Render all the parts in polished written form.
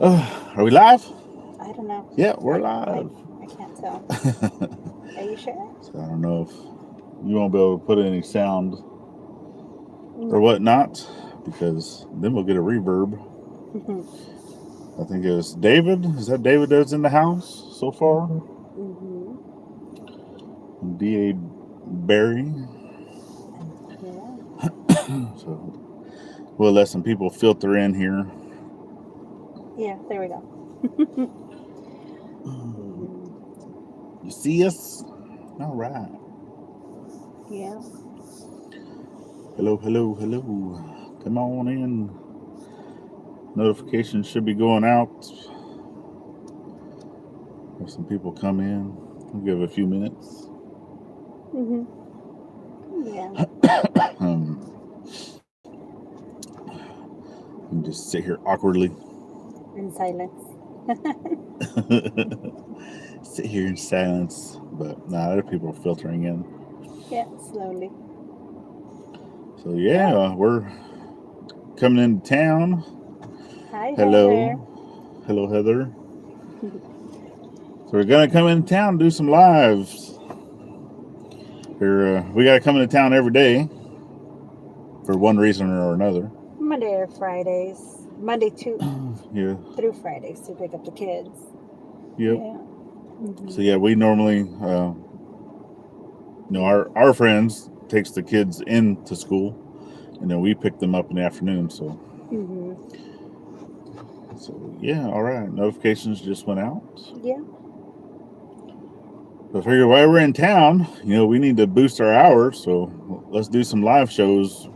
Are we live? I don't know. Yeah, we're I, live. I can't tell. Are you sure? So I don't know if you won't be able to put any sound or No. whatnot because then we'll get a reverb. I think it's David. Is that David that's in the house so far? Mm-hmm. And D.A. Barry. Yeah. So we'll let some people filter in here. Yeah, there we go. hmm You see us? All right. Yeah. Hello, hello, hello. Come on in. Notifications should be going out. Have some people come in. We'll give it a few minutes. hmm Yeah. Um, and just sit here awkwardly. In silence. Sit here in silence. But nah, other people are filtering in. Yeah, slowly. So Oh, yeah, we're coming into town. hi, Hello. Heather. Hello, Heather. So we're gonna come into town and do some lives. We gotta come into town every day for one reason or another. Monday or Fridays. Monday Yeah. through Fridays to pick up the kids. Yep. Yeah. So yeah, we normally, our friends takes the kids into school, and then we pick them up in the afternoon. hmm So yeah, all right. Notifications just went out. Yeah. So I figure while we're in town, we need to boost our hours. So let's do some live shows.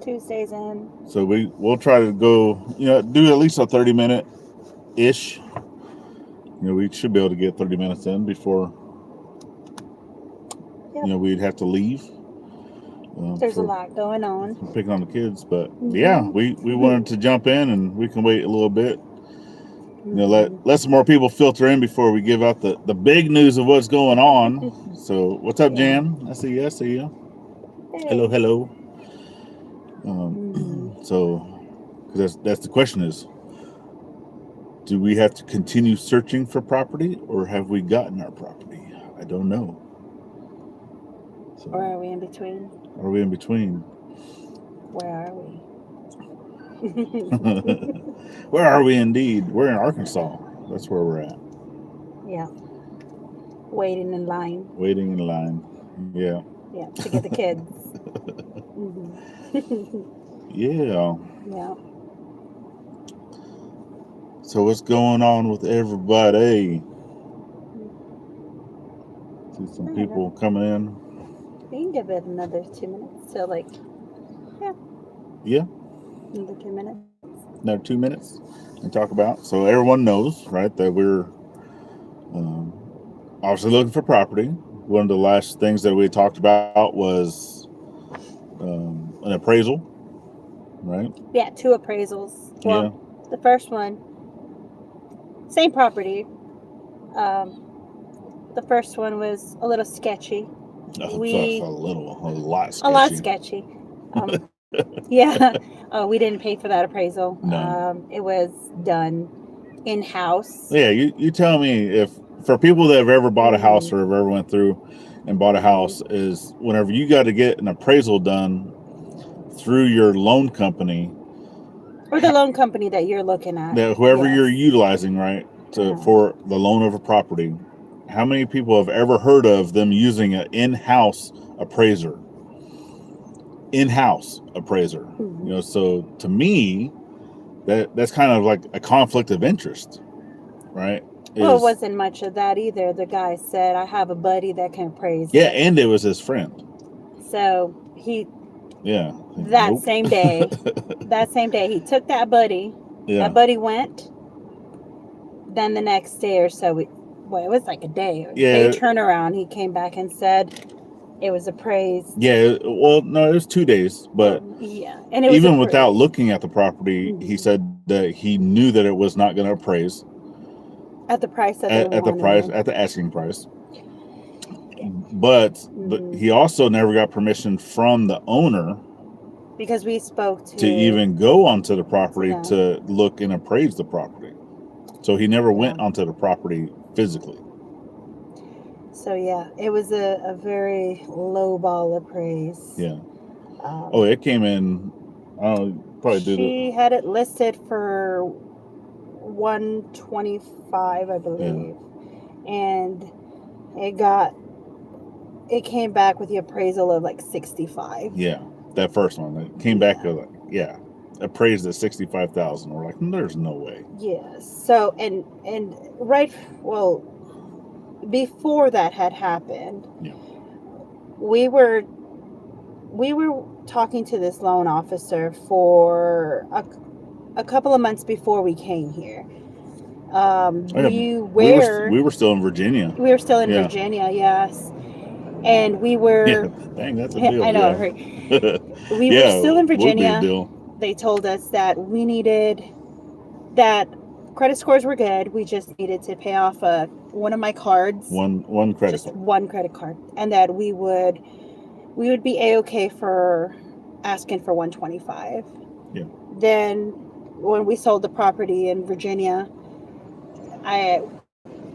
Tuesdays in. So we'll try to go, do at least a 30-minute ish. We should be able to get 30 minutes in before Yep. we'd have to leave There's a for lot going on. picking on the kids. But yeah, hmm we wanted to jump in, and we can wait a little bit. hmm Let some more people filter in before we give out the big news of what's going on. So what's up, Yeah. Jan? I see you. I see you. Hello, Hey. hello. hmm So, because that's the question is, do we have to continue searching for property, or have we gotten our property? I don't know. Or So, are we in between? are we in between? Where are we? Where are we indeed? We're in Arkansas. That's where we're at. Yeah. Waiting in line. Waiting in line. Yeah. Yeah. To get the kids. hmm Yeah. yeah. So what's going on with everybody? See some I don't know. people coming in. We can give it another 2 minutes. So, yeah, Yeah, another 2 minutes. another 2 minutes and talk about. So everyone knows, right, that we're um, obviously looking for property. One of the last things that we talked about was an appraisal, right? Yeah. Two appraisals. Yeah. Well, the first one, same property. Um, the first one was a little sketchy. We, A lot a lot sketchy. sketchy. Yeah. We didn't pay for that appraisal. No. It was done in house. Yeah, you tell me if for people that have ever bought a house Mm-hmm. or have ever went through and bought a Mm-hmm. house is whenever you got to get an appraisal done through your loan company, Or the loan company that you're looking at. that whoever you're Yes. utilizing, right, Uh-huh. for the loan of a property, how many people have ever heard of them using an in-house appraiser? In-house appraiser. hmm So to me, that's kind of like a conflict of interest, right? Well, it Is wasn't much of that either. The guy said, I have a buddy that can appraise, Yeah, but and it was his friend. so he, Yeah. that Nope. same day, that same day, he took that buddy. Yeah. That buddy went. Then the next day or so, well, it was like a day Yeah. turnaround. He came back and said it was appraised. Yeah. Well, no, it was 2 days, but Yeah, and it was even without approved looking at the property, he hmm said that he knew that it was not going to appraise at the price that they at the price wanted. at the asking price. Yeah. But hmm he also never got permission from the owner because we spoke to even go onto the property Yeah. to look and appraise the property. So he never went Yeah. onto the property physically. So yeah, it was a very low ball appraise. Yeah. Oh, it came in. I don't know, probably did She it. had it listed for 125, I believe, and it came back with the appraisal of like 65. Yeah, that first one. It came back like, appraised at 65,000. We're like, there's no way. Yes. So and before that had happened, we were talking to this loan officer for a couple of months before we came here. We were still in Virginia. We were still in Virginia, yes. And we were. Dang, that's a deal. I know. Right? We were still in Virginia. Would be a deal. They told us that we needed that credit scores were good. We just needed to pay off one of my cards. One credit just card. One credit card, and that we would be A-okay for asking for 125. Yeah. Then when we sold the property in Virginia, I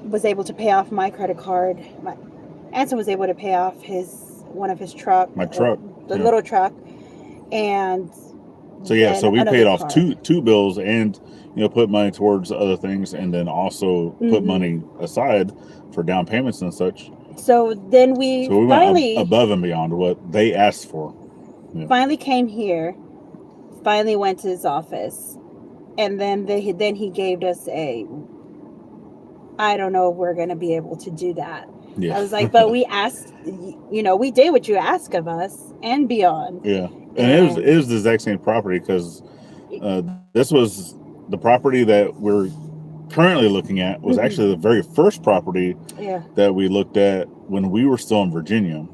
was able to pay off my credit card. Anson was able to pay off one of his truck. My truck. The little truck. And so so we paid off two bills and put money towards other things, and then also put money aside for down payments and such. So then we finally went above and beyond what they asked for. Yeah. Finally came here. Finally went to his office, and then he gave us I don't know if we're going to be able to do that. Yeah. I was like, but we asked, we did what you asked of us and beyond. Yeah. And it was the exact same property, because this was the property that we're currently looking at was actually the very first property that we looked at when we were still in Virginia.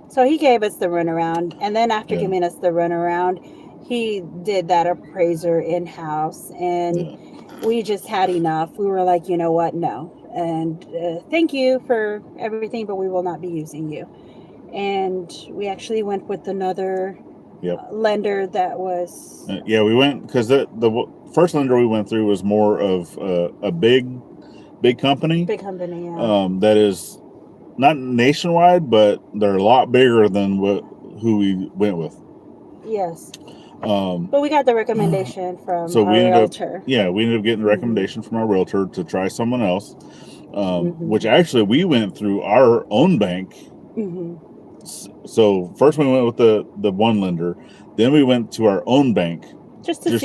So he gave us the runaround, and then after giving us the runaround, he did that appraiser in-house, and we just had enough. We were like, you know what? No. And thank you for everything, but we will not be using you. And we actually went with another lender that was... we went, because the first lender we went through was more of a big company. Big company, yeah. That is not nationwide, but they're a lot bigger than who we went with. Yes. But we got the recommendation from our realtor. We ended up getting the recommendation from our realtor to try someone else, which actually we went through our own bank. So first we went with the one lender, then we went to our own bank just to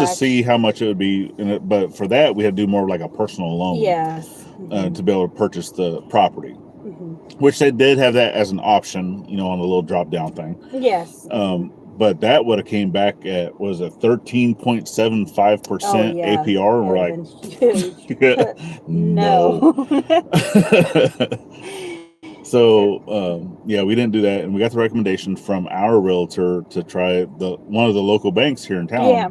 see how much it would be. But for that, we had to do more like a personal loan. Yes. To be able to purchase the property, which they did have that as an option, on the little drop down thing. Yes. But that would have came back at, was it 13.75% APR? And we're like, no. So, we didn't do that. And we got the recommendation from our realtor to try one of the local banks here in town. Yeah.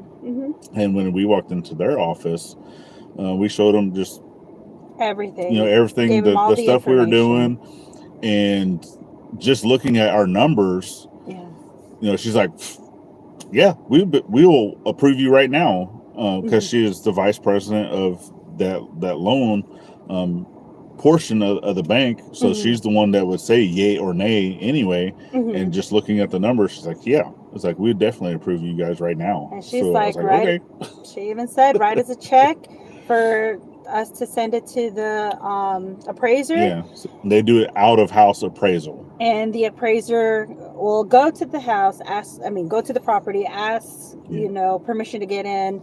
And when we walked into their office, we showed them just everything. Everything, the stuff we were doing. And just looking at our numbers, she's like, we will approve you right now, because she is the vice president of that loan portion of the bank. So she's the one that would say yay or nay anyway. And just looking at the numbers, she's like, it's like, we would definitely approve you guys right now. And she's like, okay. She even said, write us a check for us to send it to the appraiser. Yeah, so they do it out of house appraisal. And the appraiser will go to the house, go to the property, ask, permission to get in.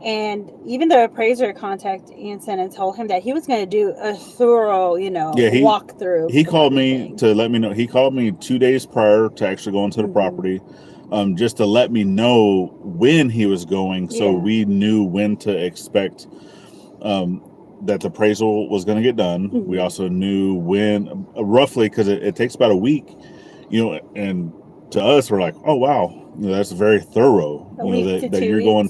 And even the appraiser contacted Anson and told him that he was going to do a thorough, walkthrough. He called me to let me know. He called me 2 days prior to actually going to the property, just to let me know when he was going, so we knew when to expect that the appraisal was going to get done. We also knew when, roughly, because it takes about a week, and to us, we're like, oh, wow, that's very thorough. That you're going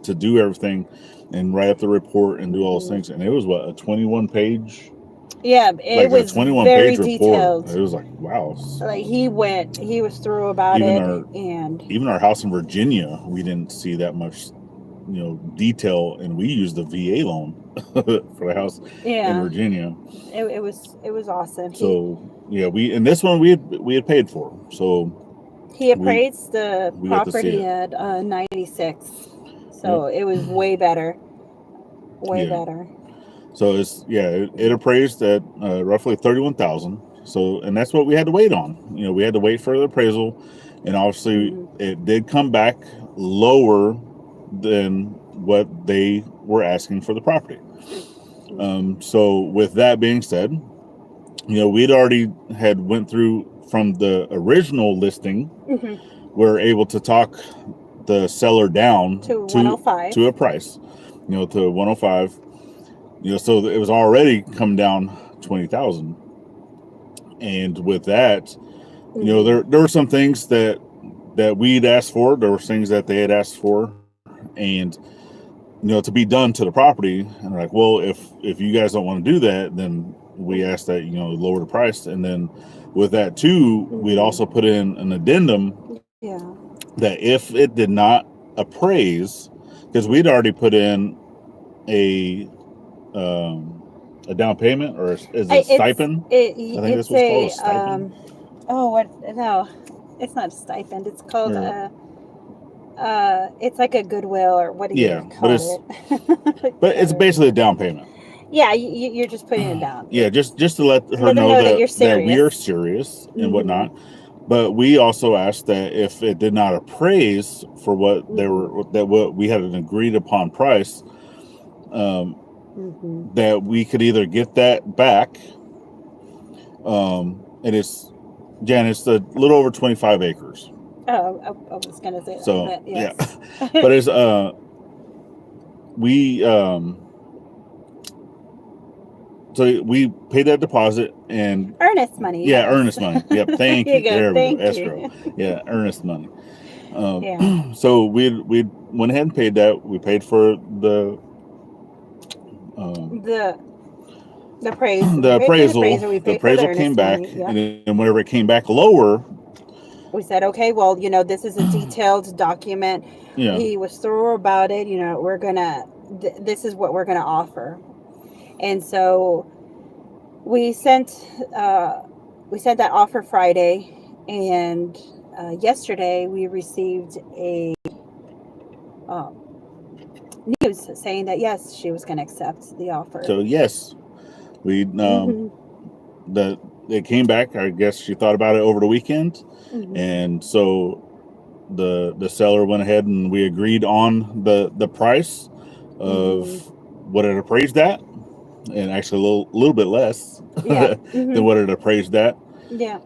to do everything and write up the report and do all those things. And it was a 21-page Yeah, like it a was 21 very page report. detailed. It was like, wow. Like he was through about Even it, our and even our house in Virginia, we didn't see that much, detail, and we used the VA loan for the house in yeah, Virginia. it was awesome. So yeah, and this one we had paid for, so He we appraised the we got to see property it. at 96, Yep. so it was way better, way Yeah. better. So it appraised at roughly 31,000. So, and that's what we had to wait on. We had to wait for the appraisal, and obviously it did come back lower than what they were asking for the property. So with that being said, we'd already had went through from the original listing. We're able to talk the seller down To 105. to a price, to 105. So it was already come down 20,000. And with that, there were some things that we'd asked for. There were things that they had asked for, and to be done to the property. And like, well, if you guys don't want to do that, then we asked that lower the price. And then with that too, we'd also put in an addendum that if it did not appraise, because we'd already put in a down payment, or is it a stipend? I think this was called a stipend. No, it's not a stipend. It's called it's like a goodwill, or what do you call it? But it's basically a down payment. Yeah, you're just putting it down. Yeah, just to let her know that we are serious and whatnot. But we also asked that if it did not appraise for what what we had an agreed upon price, that we could either get that back. And it's a little over 25 acres. Oh, I was gonna say that. So but yes. yeah, but it's so we paid that deposit and earnest money. Yeah, earnest money. Yep, thank you. There we go. Escrow. You. Yeah, earnest money. So we went ahead and paid that. We paid for the appraisal. The appraisal came back, and whenever it came back lower, we said, okay, well, this is a detailed document. Yeah. He was thorough about it. We're gonna. This is what we're gonna offer, and so we sent that offer Friday, and yesterday we received a news saying that yes, she was going to accept the offer. So yes, we it came back. I guess she thought about it over the weekend, and so the seller went ahead and we agreed on the price of what it appraised at, and actually a little bit less than what it appraised at. Yeah.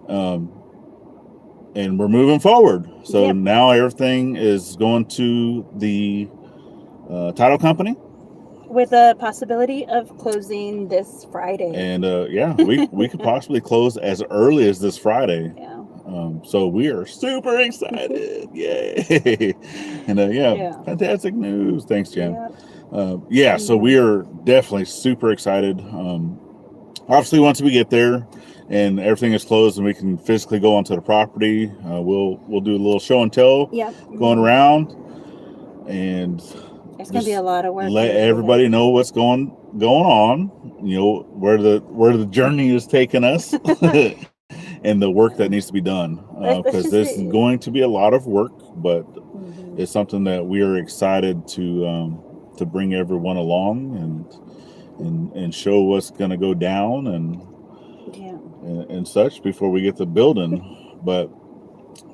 And we're moving forward. So now everything is going to the title company, with a possibility of closing this Friday. And we could possibly close as early as this Friday. Yeah. So we are super excited. Yay. And fantastic news. Thanks, Jen. So we are definitely super excited. Obviously, once we get there and everything is closed and we can physically go onto the property, we'll do a little show and tell going around, and it's gonna be a lot of work. Let everybody know what's going on, where the journey is taking us and the work that needs to be done, because this is going to be a lot of work, but it's something that we are excited to bring everyone along and show what's going to go down and such before we get to building. But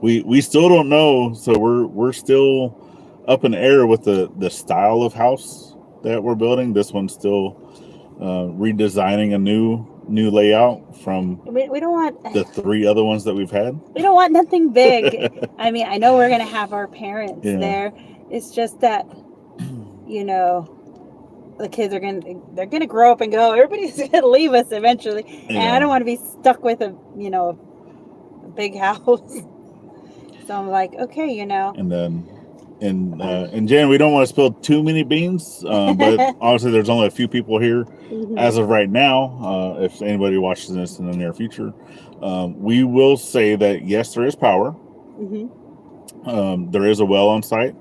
we still don't know, so we're still up in the air with the style of house that we're building. This one's still redesigning a new layout from we don't want the three other ones that we've had. We don't want nothing big. I mean, I know we're gonna have our parents there. It's just that the kids are gonna grow up and go. Everybody's gonna leave us eventually, and I don't want to be stuck with a big house. So I'm like, okay, And then And Jan, we don't want to spill too many beans, but obviously there's only a few people here as of right now. If anybody watches this in the near future, we will say that yes, there is power. There is a well on site.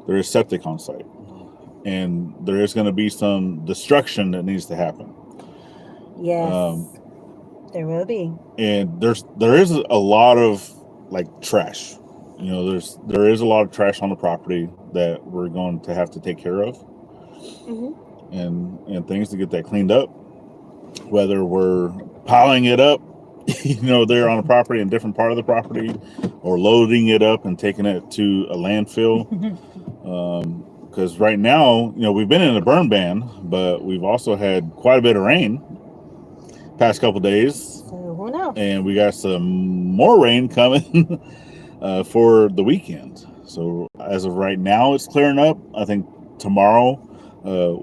There is septic on site, and there is going to be some destruction that needs to happen. Yes, there will be. And there is a lot of like trash. You know, there is a lot of trash on the property that we're going to have to take care of, and things to get that cleaned up. Whether we're piling it up, you know, there on the property in different part of the property, or loading it up and taking it to a landfill. Because right now, you know, we've been in a burn ban, but we've also had quite a bit of rain past couple days. So who knows? And we got some more rain coming for the weekend. So as of right now, it's clearing up. I think tomorrow,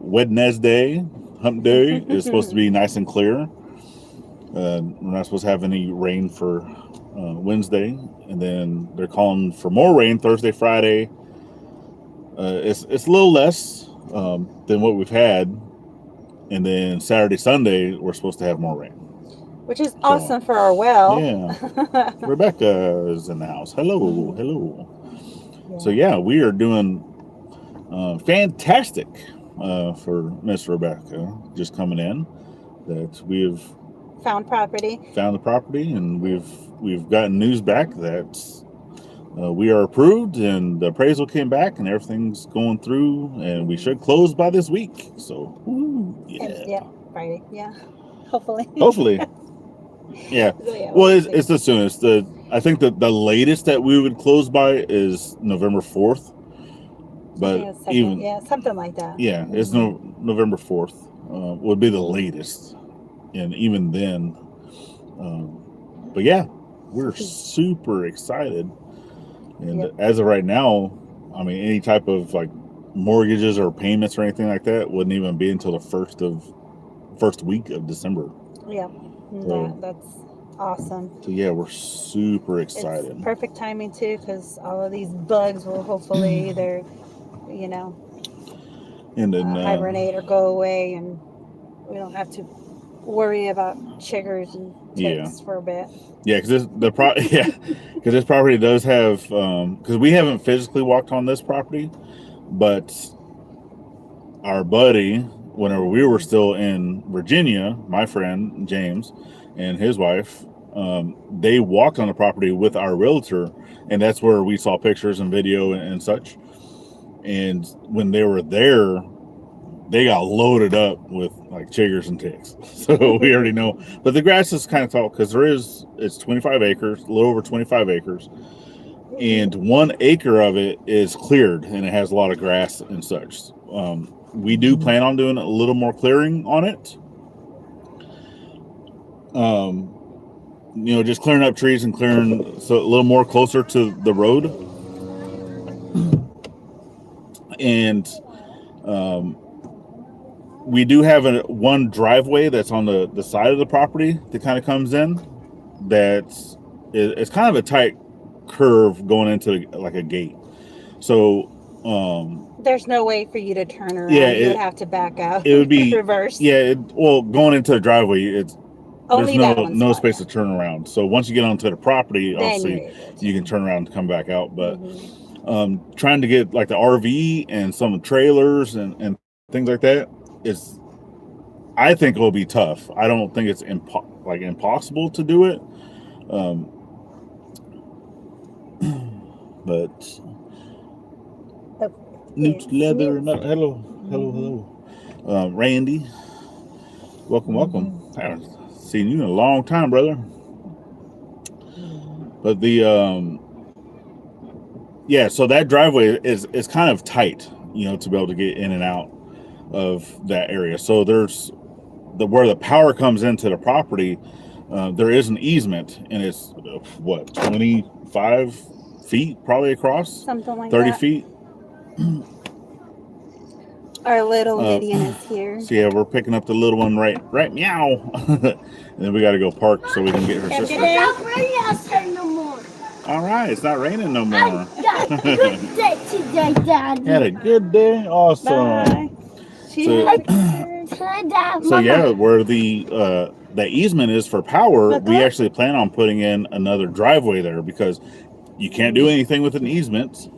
Wednesday, hump day, is supposed to be nice and clear. We're not supposed to have any rain for Wednesday, and then they're calling for more rain Thursday, Friday. It's a little less than what we've had, and then Saturday, Sunday, we're supposed to have more rain, which is awesome for our well. Yeah, Rebecca is in the house. Hello. Yeah. So yeah, we are doing fantastic for Miss Rebecca just coming in. That we've found the property, and we've gotten news back that we are approved, and the appraisal came back, and everything's going through, and we should close by this week. So, yeah, Friday, yeah, hopefully. Yeah. Well, it's the soonest. I think that the latest that we would close by is November 4th, but something like that. Yeah, it's November 4th would be the latest, and even then, but yeah, we're super excited. And as of right now, I mean, any type of like mortgages or payments or anything like that wouldn't even be until the first week of December. Yeah, so, that's awesome. So yeah, we're super excited. It's perfect timing too, because all of these bugs will hopefully either, you know, and then hibernate or go away, and we don't have to worry about chiggers and ticks for a bit. Yeah, because this property does have because we haven't physically walked on this property, but our buddy, whenever we were still in Virginia, my friend James and his wife, they walked on the property with our realtor, and that's where we saw pictures and video and such. And when they were there, they got loaded up with like chiggers and ticks. So we already know. But the grass is kind of tall because it's 25 acres, a little over 25 acres. And 1 acre of it is cleared, and it has a lot of grass and such. We do plan on doing a little more clearing on it. You know, just clearing up trees and clearing so a little more closer to the road. And we do have one driveway that's on the side of the property that kind of comes in. It's kind of a tight curve going into like a gate. So there's no way for you to turn around. Yeah, you would have to back out. It would be reverse. Yeah, going into the driveway, only there's no space to turn around. So once you get onto the property, then obviously you can turn around and come back out. But trying to get like the RV and some trailers and things like that I think it will be tough. I don't think it's impossible to do it. But Newt Leather, hello. Randy, welcome. I haven't seen you in a long time, brother. But so that driveway is kind of tight, you know, to be able to get in and out of that area. So there's where the power comes into the property, there is an easement, and it's 25 feet probably across, something like 30 that. feet. Our little Midian is here. So yeah, we're picking up the little one right meow. And then we got to go park so we can get her sister. It's not raining outside no more. All right, it's not raining no more. Good day today. day, Daddy. Had a good day. Awesome. Bye. She So- had a good day. Hi, Dad. So yeah, where the easement is for power, But we that- actually plan on putting in another driveway there because you can't do anything with an easement.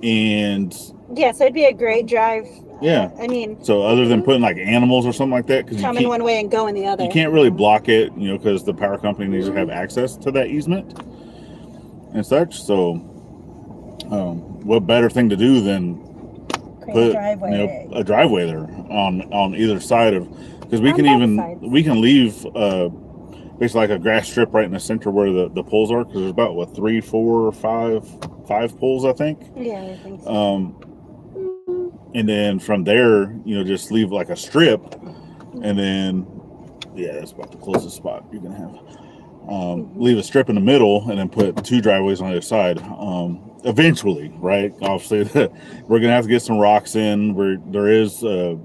And Yeah, so it'd be a great drive. yeah, I mean, so other than putting like animals or something like that, because come in one way and go in the other. you can't really block it, you know, because the power company needs to have access to that easement and such. So, what better thing to do than Create put a driveway. a driveway there on either side of, because we On can both even sides. we can leave basically like a grass strip right in the center where the poles are, because there's about what 3, 4, 5 poles I think. Yeah, I think so. And then from there, you know, just leave like a strip, and then yeah, that's about the closest spot you can have. Leave a strip in the middle, and then put 2 driveways on either side. Eventually, right? Obviously, we're gonna have to get some rocks in. Where there is a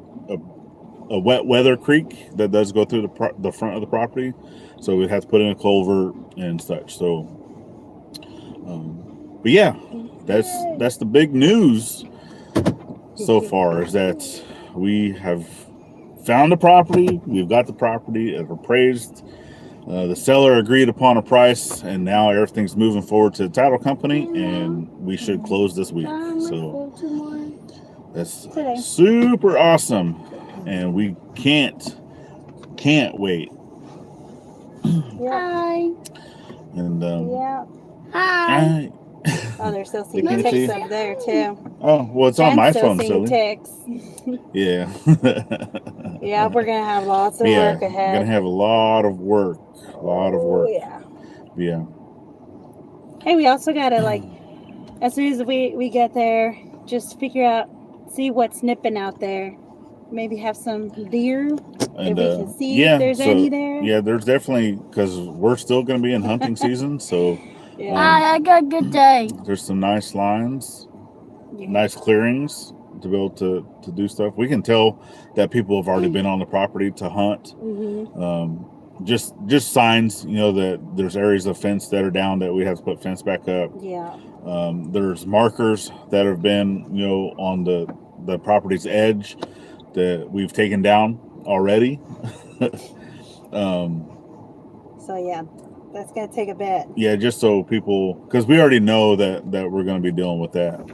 wet weather creek that does go through the front of the property, so we'd have to put in a culvert and such. So, but yeah, that's the big news so far, is that we have found the property. We've got the property appraised. The seller agreed upon a price, and now everything's moving forward to the title company, and we should close this week. So that's Today. super awesome, and we can't wait. Hi. And Yeah. Hi. Oh, they're still You seeing can ticks see? up there too. oh well, it's on And my still phone, seeing silly. ticks. Yeah. Yeah, we're gonna have lots of Yeah, work we're ahead. gonna have a lot of work. Oh, yeah. Yeah. Hey, we also gotta like, as soon as we get there, just figure out, see what's nipping out there. Maybe have some deer And we can see yeah, if there's so, any there. Yeah, there's definitely, because we're still going to be in hunting season, so Yeah. Hi, I got a good day. there's some nice lines, Yeah. nice clearings to be able to do stuff. We can tell that people have already been on the property to hunt. Mm-hmm. Just signs, you know, that there's areas of fence that are down that we have to put fence back up. Yeah. There's markers that have been, you know, on the property's edge that we've taken down already. So yeah, that's gonna take a bit. Yeah, just so people, because we already know that we're going to be dealing with that,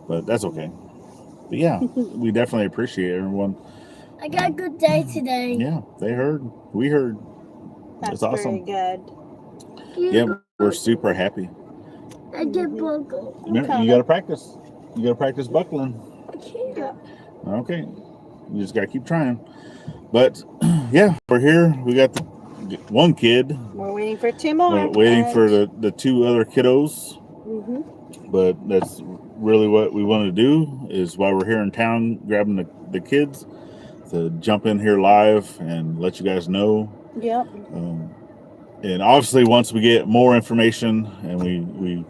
but that's okay. But yeah, we definitely appreciate everyone. I got a good day today. Yeah, they heard, we heard. That's That's awesome. very good. Yeah, we're super happy. I get buckled. You got to practice. You got to practice buckling. Yeah. Okay, you just got to keep trying. But yeah, we're here. We got the one kid. We're waiting for 2 more. We're waiting for the 2 other kiddos. Mm-hmm. But that's really what we want to do, is while we're here in town grabbing the kids, to jump in here live and let you guys know. Yep. And obviously once we get more information and we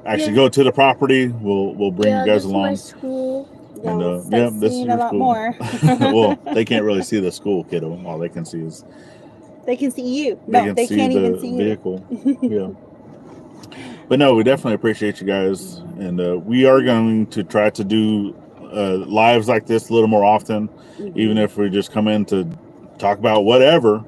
actually go to the property, we'll bring you guys this is along. my school. Yeah, And, we'll yeah, start this is seeing your a lot school. more. Well, they can't really see the school, kiddo. All they can see is They can see you. No, they can't the even see you. vehicle. Yeah. But no, we definitely appreciate you guys, and we are going to try to do lives like this a little more often, even if we just come in to talk about whatever.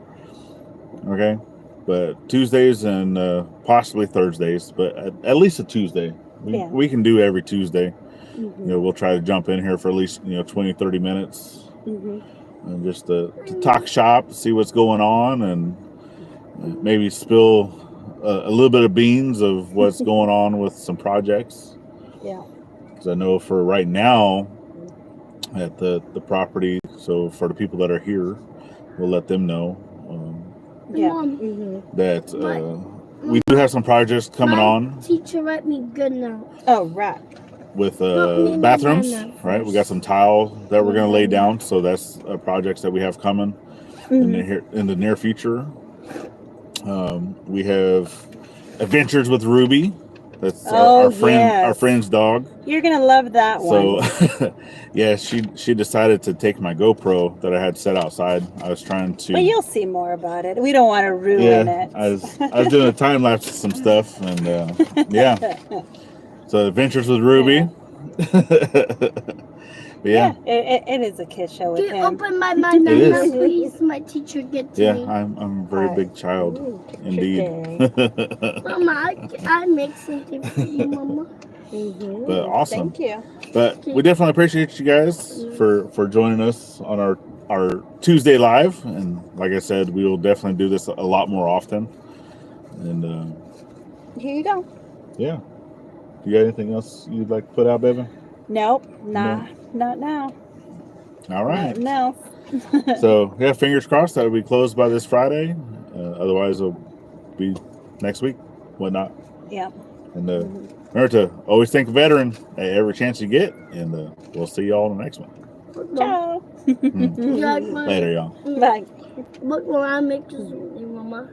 Okay, but Tuesdays and possibly Thursdays, but at least a Tuesday. We can do every Tuesday. You know, we'll try to jump in here for at least 20-30 minutes, and just to talk shop, see what's going on, and maybe spill a little bit of beans of what's going on with some projects. Yeah. Because I know for right now at the property, so for the people that are here, we'll let them know Yeah. Mom, that we do have some projects coming my on teacher write me good now. Oh, right. with me, bathrooms, no. right? We got some tile that we're going to lay down, so that's projects that we have coming in the near future. We have Adventures with Ruby. That's our friend's dog. You're gonna love that one. So, yeah, she decided to take my GoPro that I had set outside. I was trying to. But you'll see more about it. We don't want to ruin it. I was doing a time lapse of some stuff, and yeah. So Adventures with Ruby. But yeah, it is a kid show with Can you him. open my mind It is. now, please? My teacher get to yeah, me. I'm a very Alright. big child, Ooh, picture indeed. day. Mama, I make something for you, Mama. Mhm. But awesome. Thank you. But we definitely appreciate you guys for joining us on our Tuesday live, and like I said, we will definitely do this a lot more often. And Here you go. yeah, you got anything else you'd like to put out, baby? Nope, not now. All right. Nothing else. So yeah, fingers crossed that it'll be closed by this Friday. Otherwise, it'll be next week, whatnot. Yeah. And remember to always think veteran at every chance you get. And we'll see y'all in the next one. Ciao. Later, y'all. Bye. Look when I make this, Mama.